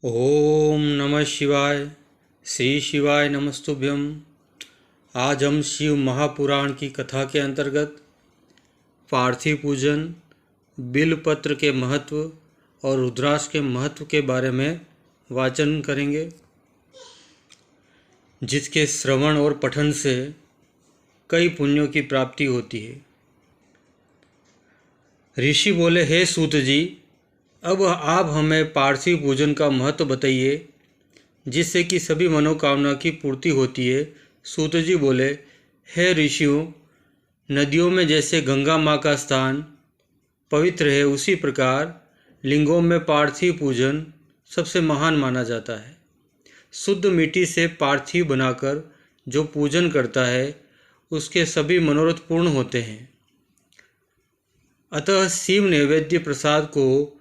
ओम नमः शिवाय। श्री शिवाय नमस्तुभ्यम। आज हम शिव महापुराण की कथा के अंतर्गत पार्थिव पूजन, बिल्वपत्र के महत्व और रुद्राक्ष के महत्व के बारे में वाचन करेंगे, जिसके श्रवण और पठन से कई पुण्यों की प्राप्ति होती है। ऋषि बोले, हे सूत जी, अब आप हमें पार्थिव पूजन का महत्व बताइए, जिससे कि सभी मनोकामना की पूर्ति होती है। सूत जी बोले, हे ऋषियों, नदियों में जैसे गंगा माँ का स्थान पवित्र है, उसी प्रकार लिंगों में पार्थिव पूजन सबसे महान माना जाता है। शुद्ध मिट्टी से पार्थिव बनाकर जो पूजन करता है, उसके सभी मनोरथ पूर्ण होते हैं। अतः शिव नैवेद्य प्रसाद को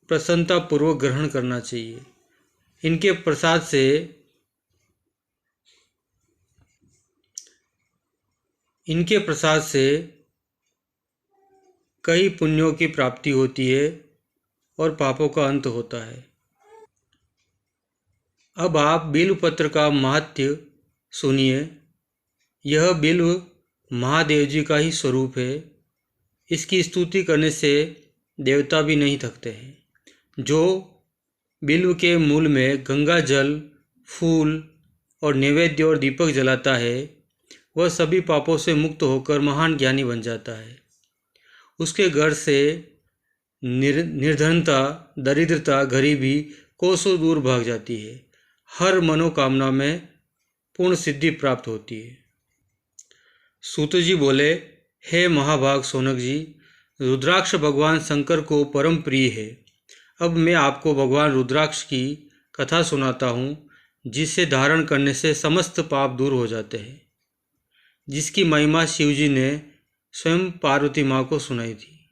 प्रसन्नतापूर्वक ग्रहण करना चाहिए। इनके प्रसाद से कई पुण्यों की प्राप्ति होती है और पापों का अंत होता है। अब आप बिल्वपत्र का महात्म्य सुनिए। यह बिल्व महादेव जी का ही स्वरूप है। इसकी स्तुति करने से देवता भी नहीं थकते हैं। जो बिल्व के मूल में गंगा जल, फूल और नैवेद्य और दीपक जलाता है, वह सभी पापों से मुक्त होकर महान ज्ञानी बन जाता है। उसके घर से निर्धनता, दरिद्रता, गरीबी कोसों दूर भाग जाती है। हर मनोकामना में पूर्ण सिद्धि प्राप्त होती है। सूत जी बोले, हे महाभाग सोनक जी, रुद्राक्ष भगवान शंकर को परम प्रिय है। अब मैं आपको भगवान रुद्राक्ष की कथा सुनाता हूँ, जिसे धारण करने से समस्त पाप दूर हो जाते हैं, जिसकी महिमा शिवजी ने स्वयं पार्वती माँ को सुनाई थी।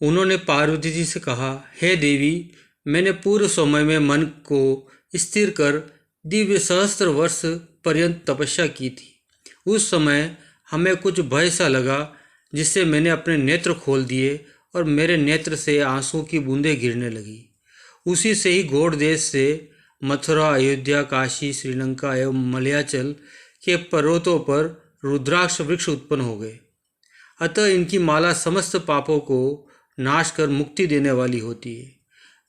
उन्होंने पार्वती जी से कहा, हे देवी, मैंने पूर्व समय में मन को स्थिर कर दिव्य सहस्त्र वर्ष पर्यंत तपस्या की थी। उस समय हमें कुछ भय सा लगा, जिससे मैंने अपने नेत्र खोल दिए और मेरे नेत्र से आंसू की बूंदें गिरने लगी। उसी से ही गौड़ देश से मथुरा, अयोध्या, काशी, श्रीलंका एवं मलयाचल के पर्वतों पर रुद्राक्ष वृक्ष उत्पन्न हो गए। अतः इनकी माला समस्त पापों को नाश कर मुक्ति देने वाली होती है।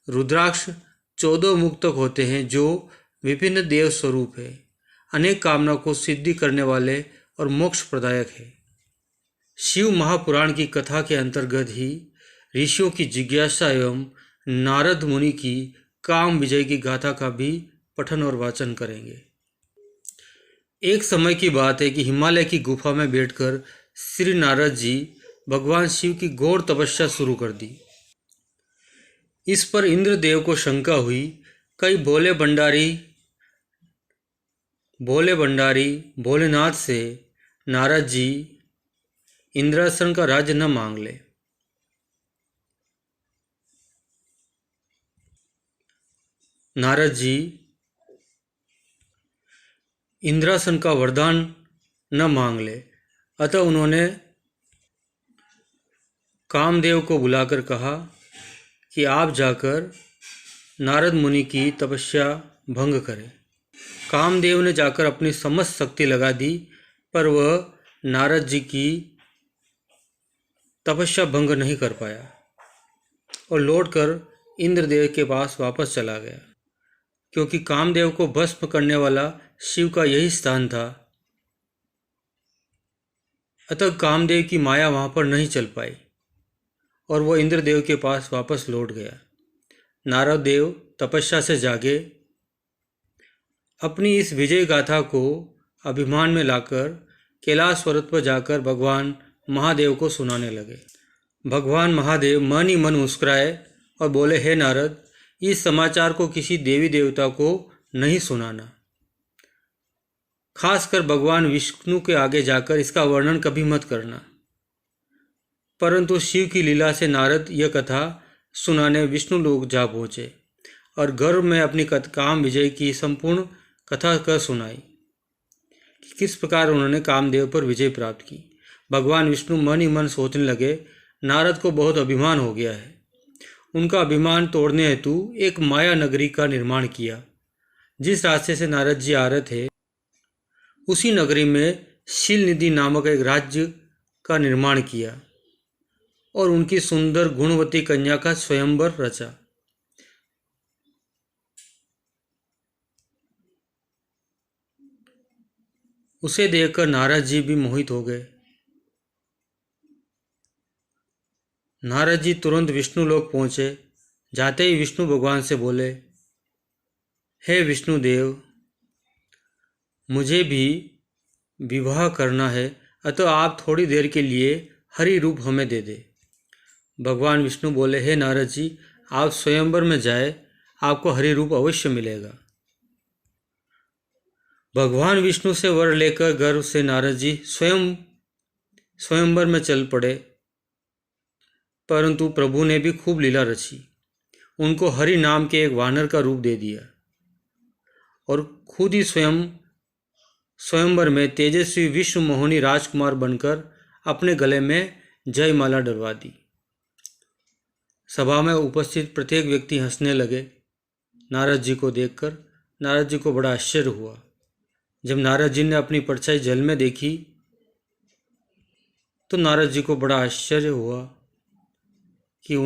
रुद्राक्ष 14 मुक्तक होते हैं, जो विभिन्न देव स्वरूप है, अनेक कामना को सिद्धि करने वाले और मोक्ष प्रदायक है। शिव महापुराण की कथा के अंतर्गत ही ऋषियों की जिज्ञासा एवं नारद मुनि की काम विजय की गाथा का भी पठन और वाचन करेंगे। एक समय की बात है कि हिमालय की गुफा में बैठकर श्री नारद जी भगवान शिव की घोर तपस्या शुरू कर दी। इस पर इंद्रदेव को शंका हुई। कई भोले भंडारी भोलेनाथ से नारद जी इंद्रासन का राज्य न मांग ले। नारद जी इंद्रासन का वरदान न मांग ले। अतः उन्होंने कामदेव को बुलाकर कहा कि आप जाकर नारद मुनि की तपस्या भंग करें। कामदेव ने जाकर अपनी समस्त शक्ति लगा दी, पर वह नारद जी की तपस्या भंग नहीं कर पाया और लौटकर इंद्रदेव के पास वापस चला गया, क्योंकि कामदेव को भस्म करने वाला शिव का यही स्थान था। अतः कामदेव की माया वहाँ पर नहीं चल पाई और वह इंद्रदेव के पास वापस लौट गया। नारद देव तपस्या से जागे। अपनी इस विजय गाथा को अभिमान में लाकर कैलाश पर्वत पर जाकर भगवान महादेव को सुनाने लगे। भगवान महादेव मन ही मन मुस्कुराए और बोले, हे नारद, इस समाचार को किसी देवी देवता को नहीं सुनाना। खासकर भगवान विष्णु के आगे जाकर इसका वर्णन कभी मत करना। परंतु शिव की लीला से नारद यह कथा सुनाने विष्णु लोक जा पहुँचे और गर्व में अपनी काम विजय की संपूर्ण कथा कर सुनाई कि किस प्रकार उन्होंने कामदेव पर विजय प्राप्त की। भगवान विष्णु मन ही मन सोचने लगे, नारद को बहुत अभिमान हो गया है। उनका अभिमान तोड़ने हेतु एक माया नगरी का निर्माण किया। जिस रास्ते से नारद जी आ रहे थे उसी नगरी में शील निधि नामक एक राज्य का निर्माण किया और उनकी सुंदर गुणवती कन्या का स्वयंवर रचा। उसे देखकर नारद जी भी मोहित हो गए। नारद जी तुरंत विष्णु लोक पहुंचे। जाते ही विष्णु भगवान से बोले, हे विष्णुदेव, मुझे भी विवाह करना है, अतः आप थोड़ी देर के लिए हरि रूप हमें दे दे। भगवान विष्णु बोले, हे नारद जी, आप स्वयंवर में जाए, आपको हरि रूप अवश्य मिलेगा। भगवान विष्णु से वर लेकर गर्व से नारद जी स्वयंवर में चल पड़े। परंतु प्रभु ने भी खूब लीला रची। उनको हरि नाम के एक वानर का रूप दे दिया और खुद ही स्वयंवर में तेजस्वी विश्व मोहिनी राजकुमार बनकर अपने गले में जयमाला डलवा दी। सभा में उपस्थित प्रत्येक व्यक्ति हंसने लगे। नारद जी को देखकर नारद जी को बड़ा आश्चर्य हुआ। जब नारद जी ने अपनी परछाई जल में देखी तो नारद जी को बड़ा आश्चर्य हुआ कि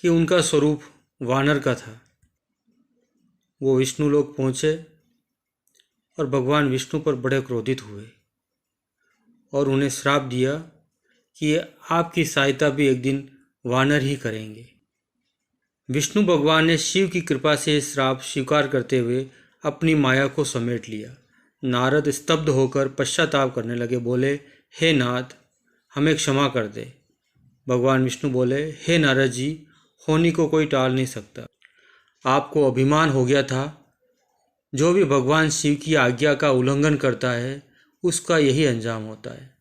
उनका स्वरूप वानर का था। वो विष्णु लोक पहुँचे और भगवान विष्णु पर बड़े क्रोधित हुए और उन्हें श्राप दिया कि आपकी सहायता भी एक दिन वानर ही करेंगे। विष्णु भगवान ने शिव की कृपा से श्राप स्वीकार करते हुए अपनी माया को समेट लिया। नारद स्तब्ध होकर पश्चाताप करने लगे। बोले, हे नाथ, हमें क्षमा कर दे। भगवान विष्णु बोले, हे नारद जी, होनी को कोई टाल नहीं सकता। आपको अभिमान हो गया था। जो भी भगवान शिव की आज्ञा का उल्लंघन करता है उसका यही अंजाम होता है।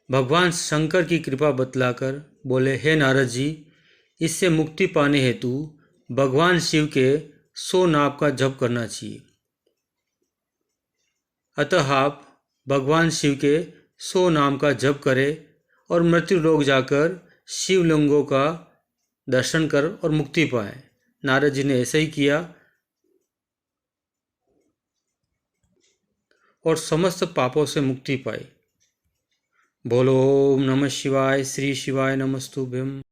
भगवान शंकर की कृपा बतलाकर बोले, हे नारद जी, इससे मुक्ति पाने हेतु भगवान शिव के 100 नाम का जप करना चाहिए। अतः आप भगवान शिव के 100 नाम का जप करें और मृत्यु लोक जाकर शिवलिंगों का दर्शन कर और मुक्ति पाएं। नारद जी ने ऐसा ही किया और समस्त पापों से मुक्ति पाई। बोलो ओम नमः शिवाय। श्री शिवाय नमस्तुभ्यम।